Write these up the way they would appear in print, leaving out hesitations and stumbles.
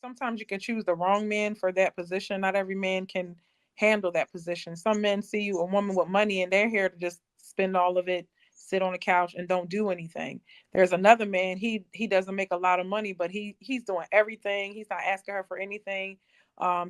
sometimes you can choose the wrong man for that position. Not every man can handle that position. Some men see you a woman with money and they're here to just spend all of it, sit on the couch and don't do anything. There's another man, he doesn't make a lot of money, but he's doing everything. He's not asking her for anything.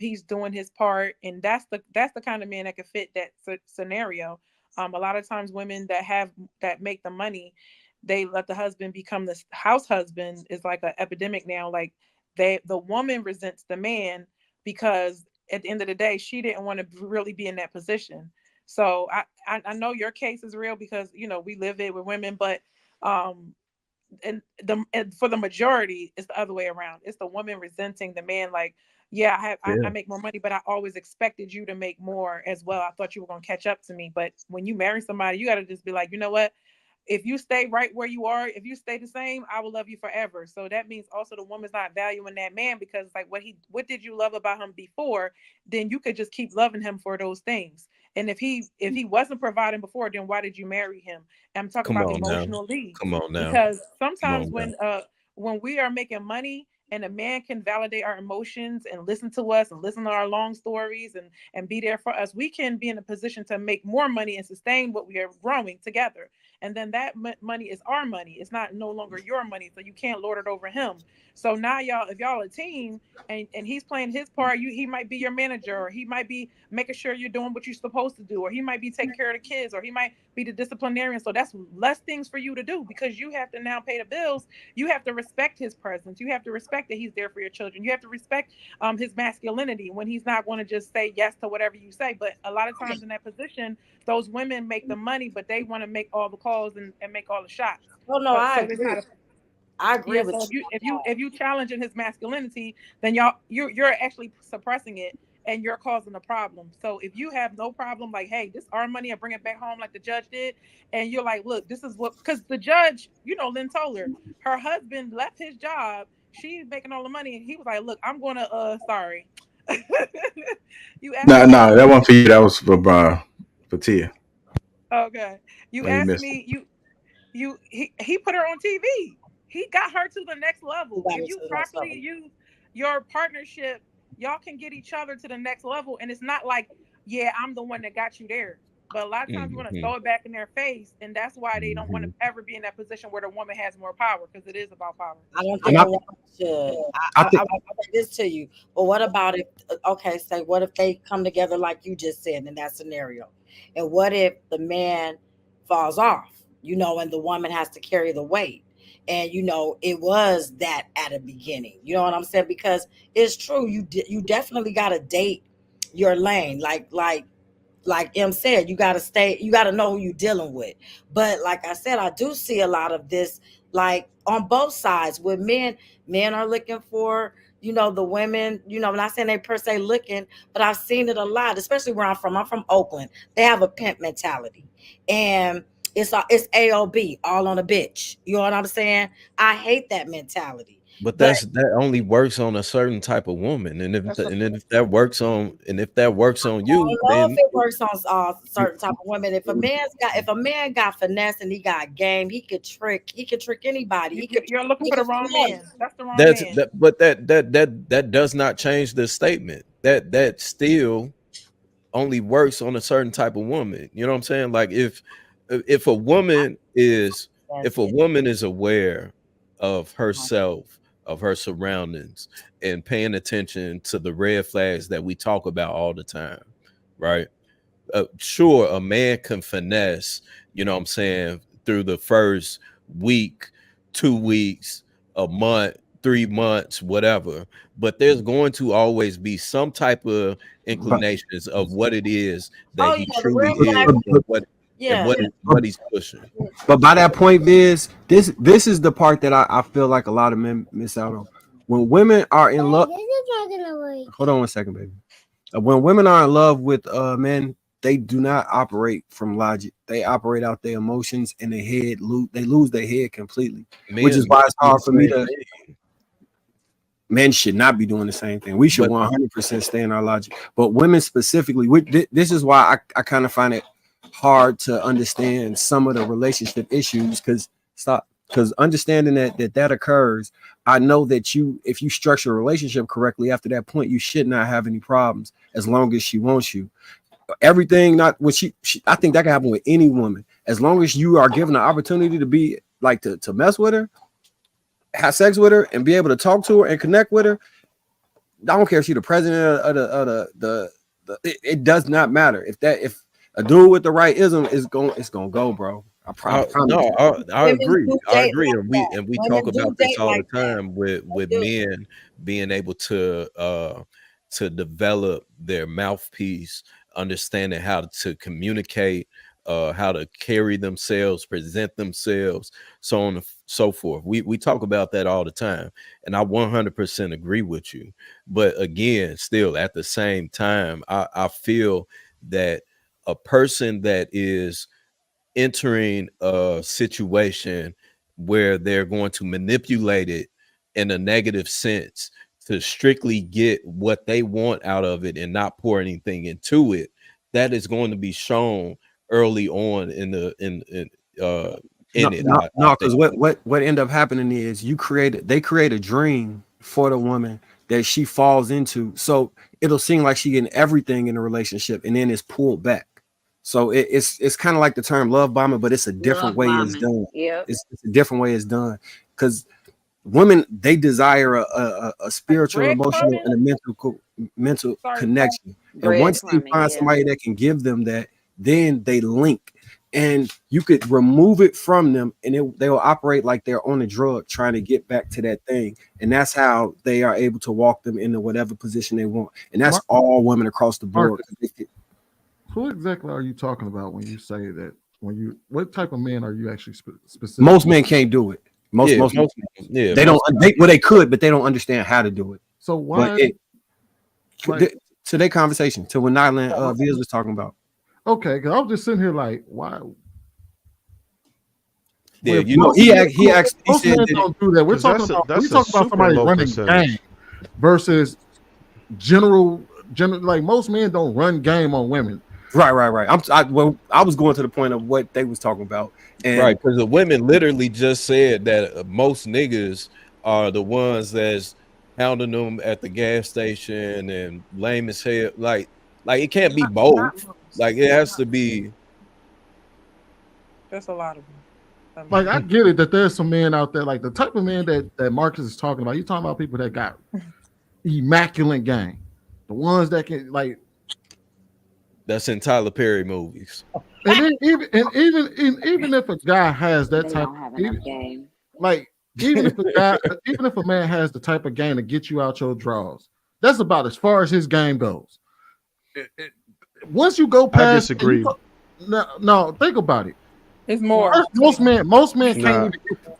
He's doing his part, and that's the kind of man that could fit that scenario. A lot of times women that make the money, they let the husband become the house husband is like an epidemic now. Like the woman resents the man because at the end of the day, she didn't want to really be in that position. So I know your case is real because we live it with women, but um and for the majority, it's the other way around. It's the woman resenting the man. Like, yeah, I make more money, but I always expected you to make more as well. I thought you were gonna catch up to me. But when you marry somebody, you got to just be like, you know what? If you stay right where you are, if you stay the same, I will love you forever. So that means also the woman's not valuing that man because like what did you love about him before? Then you could just keep loving him for those things. And if he wasn't providing before, then why did you marry him? I'm talking Come about on now. emotional needs. Come on now. Because Come sometimes on now. when we are making money and a man can validate our emotions and listen to us and listen to our long stories and be there for us, we can be in a position to make more money and sustain what we are growing together. And then that money is our money. It's not no longer your money, so you can't lord it over him. So now y'all, if y'all a team and he's playing his part, he might be your manager, or he might be making sure you're doing what you're supposed to do, or he might be taking care of the kids, or he might be the disciplinarian. So that's less things for you to do because you have to now pay the bills. You have to respect his presence. You have to respect that he's there for your children. You have to respect his masculinity when he's not going to just say yes to whatever you say. But a lot of times in that position, those women make the money, but they want to make all the calls and make all the shots. Oh no, I So there's agree. not a I agree yeah. with So you. if you challenging his masculinity, then you're actually suppressing it and you're causing a problem. So if you have no problem, like, hey, this is our money, I bring it back home like the judge did, and you're like, look, this is what, because the judge, Lynn told her husband left his job, she's making all the money, and he was like, look, I'm gonna sorry. You asked No, me no, that wasn't for you. That was for Tia. okay. You Oh, you asked missed it. me, he put her on TV. He got her to the next You level. got If it you to the next properly level. use your partnership, y'all can get each other to the next level. And it's not like, yeah, I'm the one that got you there. But a lot of times you want to Hmm. throw it back in their face, and that's why they don't want Hmm. to ever be in that position where the woman has more power, because it is about power. I don't And think a woman should. I I think want to say this to you. But what about if? Okay, say what if they come together like you just said in that scenario, and what if the man falls off? And the woman has to carry the weight. And it was that at the beginning. You know what I'm saying? Because it's true. You definitely got to date your lane. Like M said, you got to stay, you got to know who you're dealing with. But like I said, I do see a lot of this, like on both sides with men are looking for, the women, I'm not saying they per se looking, but I've seen it a lot, especially where I'm from Oakland. They have a pimp mentality. And it's AOB, all on a bitch. You know what I'm saying? I hate that mentality. But But that only works on a certain type of woman, and if That's a that works on I you, don't know if then it works on you, certain type of women. If a man got finesse and he got game, he can trick anybody. you're looking He for the can wrong finesse. man. That's the wrong man. but that does not change the statement. That still only works on a certain type of woman. You know what I'm saying? Like if a woman is That's if a it. woman is aware of herself, of her surroundings, and paying attention to the red flags that we talk about all the time, right? Sure, a man can finesse, you know what I'm saying, through the first week, 2 weeks, a month, 3 months, whatever. But there's going to always be some type of but, inclinations of what it is that Oh he yeah, the truly real is, flag. but, and Yeah. what he's pushing. but by that point, Viz, this is the part that I feel like a lot of men miss out on. When women are in love, hold on one second, baby. When women are in love with men, they do not operate from logic. They operate out their emotions, and their head they lose their head completely. Which is Men why it's do the hard for me same to. thing, Men should not be doing the same thing. We should but 100% stay in our logic. But women specifically, this is why I kind of find it hard to understand some of the relationship issues. Because stop. Because understanding that occurs, I know that if you structure a relationship correctly, after that point, you should not have any problems as long as she wants you. Everything, not what she I think that can happen with any woman. As long as you are given the opportunity to be like to mess with her, have sex with her, and be able to talk to her and connect with her. I don't care if she's the president it does not matter. If a dude with the right ism it's gonna go, bro. I promise. I Women agree. do I date agree, like and we that. talk Women do about this date all the like that. time with They do. men being able to develop their mouthpiece, understanding how to communicate, how to carry themselves, present themselves, so on and so forth. We talk about that all the time, and I 100% agree with you. But again, still at the same time, I feel that a person that is entering a situation where they're going to manipulate it in a negative sense to strictly get what they want out of it and not pour anything into it, that is going to be shown early on in the in it. I Because think. what end up happening is they create a dream for the woman that she falls into. So it'll seem like she getting everything in a relationship, and then it's pulled back. So it's kind of like the term love bombing, but it's a different Love way it's bombing. done. Yep. It's a different way it's done. Because women, they desire a spiritual, emotional, and a mental Sorry. connection. And once they Breadcrumbing, find yeah. somebody that can give them that, then they link. And you could remove it from them, and they will operate like they're on a drug, trying to get back to that thing. And that's how they are able to walk them into whatever position they want. And that's all women across the board. Who exactly are you talking about when you say that? What type of men are you actually specific? Most men can't do it. Most they don't. They could, but they don't understand how to do it. So why? To their conversation, to what Nyland Viz was talking about. Okay, because I was just sitting here like, why? Yeah, he said don't do that. We're talking about somebody running game versus general. Like most men don't run game on women. Right. I was going to the point of what they was talking about. And right, because the women literally just said that most niggas are the ones that's hounding them at the gas station and lame as hell. Like it can't be both. Like it has to be. That's a lot of them. Like I get it that there's some men out there, like the type of men that Marcus is talking about. You're talking about people that got immaculate game, the ones that can like. That's in Tyler Perry movies. And then even if a guy has that type of game, like even if a man has the type of game to get you out your draws, that's about as far as his game goes. Once you go past, I disagree. No, think about it. It's more. Most men can't even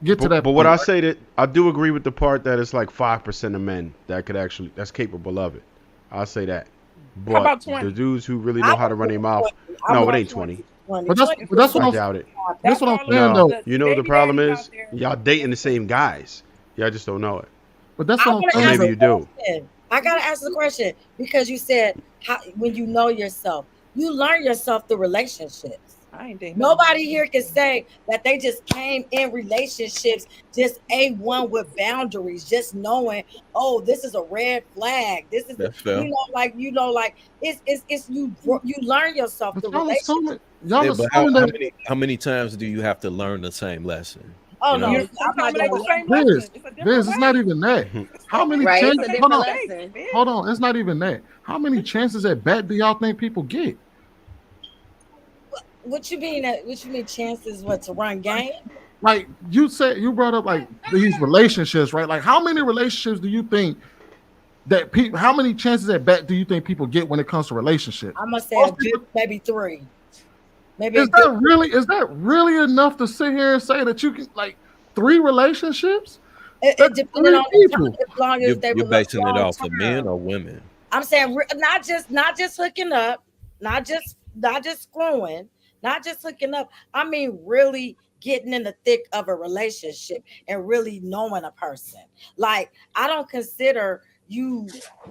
get to that. But what I say that I do agree with the part that it's like 5% of men that's capable of it. I'll say that. But how about 20? The dudes who really know how to run their mouth, no, it ain't 20. But that's what I I'm doubt it. That's what I'm saying though. You know what the problem is? Y'all dating the same guys. Y'all just don't know it. But that's what I'm saying. Or maybe you do. I gotta ask the question because you said when you know yourself, you learn yourself through relationships. Nobody here can say that they just came in relationships just A1 with boundaries, just knowing, oh, this is a red flag. This is like it's you learn yourself through relationships. How many times do you have to learn the same lesson? Oh no, it's not even that. How many chances? Hold on, it's not even that. How many chances at bat do y'all think people get? What you mean chances to run game? Like you said, you brought up like these relationships, right? Like how many relationships do you think that people? How many chances at bat do you think people get when it comes to relationships? I'm gonna say maybe 3. Maybe is that really enough to sit here and say that you can like 3 relationships? It depends on people. As long as you're basing it off of men or women. I'm saying not just hooking up, not just screwing. Not just hooking up. I mean, really getting in the thick of a relationship and really knowing a person. Like, I don't consider you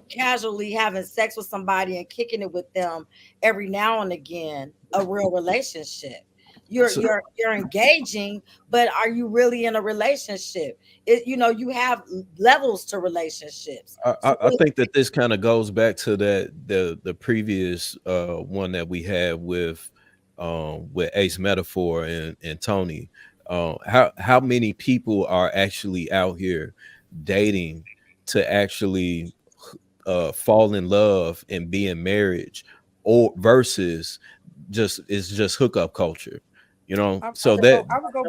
casually having sex with somebody and kicking it with them every now and again a real relationship. you're engaging, but are you really in a relationship? You have levels to relationships. I think that this kind of goes back to the previous one that we had with Ace Metaphor and Tony. How many people are actually out here dating to actually fall in love and be in marriage, or versus just hookup culture, so that I would go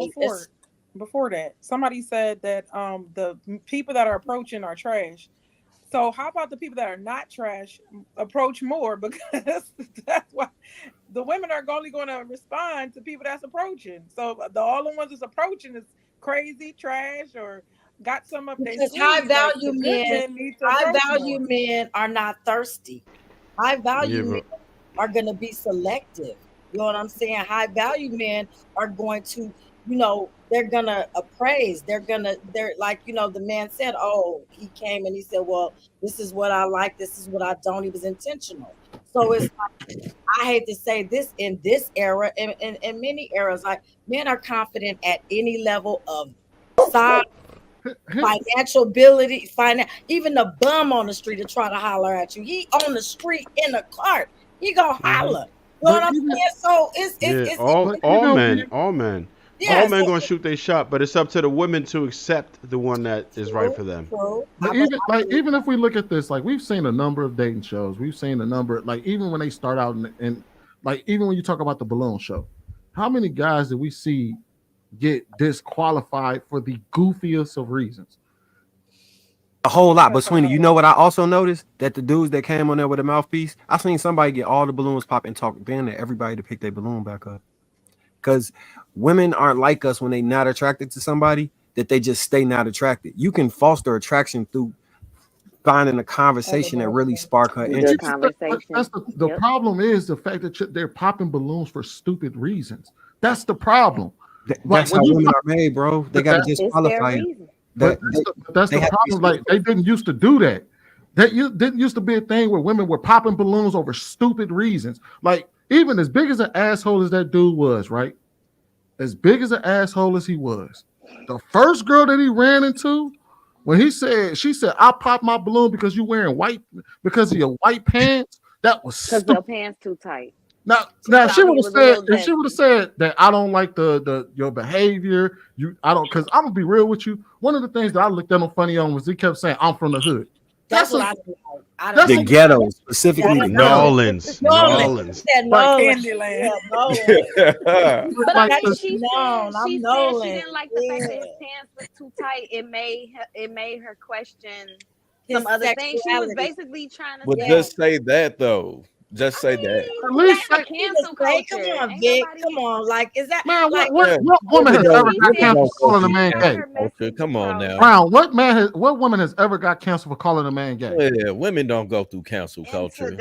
before that. Somebody said that the people that are approaching are trash. So how about the people that are not trash approach more, because that's why the women are only going to respond to people that's approaching. So all the ones that's approaching is crazy, trash, or got some up their Because sleeve. high Like, value the good men, need to approach more. men are not thirsty. High value Yeah, men are going to be selective. You know what I'm saying? High value men are going to, they're going to appraise. They're like, the man said, oh, he came and he said, well, this is what I like. This is what I don't. He was intentional. So it's like, I hate to say this in this era, and in many eras, like men are confident at any level of size, financial ability, even the bum on the street to try to holler at you. He on the street in a cart. He gonna holler. You know what I'm saying? So it's all men. All men so gonna shoot their shot, but it's up to the women to accept the one that is right for them. But even if we look at this, like we've seen a number of dating shows, we've seen a number, like even when they start out and like even when you talk about the balloon show, how many guys did we see get disqualified for the goofiest of reasons? A whole lot. But Sweeney, you know what I also noticed? That the dudes that came on there with a mouthpiece, I seen somebody get all the balloons pop and talk then to everybody to pick their balloon back up. Because women aren't like us when they not attracted to somebody, that they just stay not attracted. You can foster attraction through finding a conversation that really spark her interest. That's the problem is the fact that they're popping balloons for stupid reasons. That's the problem. That's how women are made, bro. They got to disqualify it. That's the problem. Like they didn't used to do that. Didn't used to be a thing where women were popping balloons over stupid reasons. Like even as big as an asshole as that dude was, right? As big as an asshole as he was, the first girl that he ran into, when she said, "I popped my balloon because you wearing white, because of your white pants." That was because your pants too tight. Now she would have said that I don't like your behavior. I don't, because I'm gonna be real with you. One of the things that I looked at him funny on was he kept saying I'm from the hood. That's what I do. The ghetto, specifically the Nolans. Candyland. But I think she said I'm she Nolan. didn't like the fact that his pants was too tight. It made her question some other things. She was basically trying to say. Just say that though. Just say that. At least that's cancel culture. Come on, Vic. Come on, like is that man? like, What woman has ever got canceled for calling a man gay? Come on now, Brown. What woman has ever got canceled for calling a man gay? Yeah, women don't go through cancel culture. In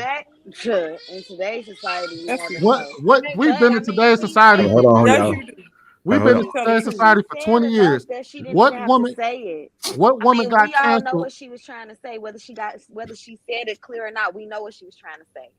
today's society, what we've been in today's society. Hold on. We've been in today's society for 20 years. What woman got we all know canceled? what she was trying to say, whether she said it clear or not. We know what she was trying to say.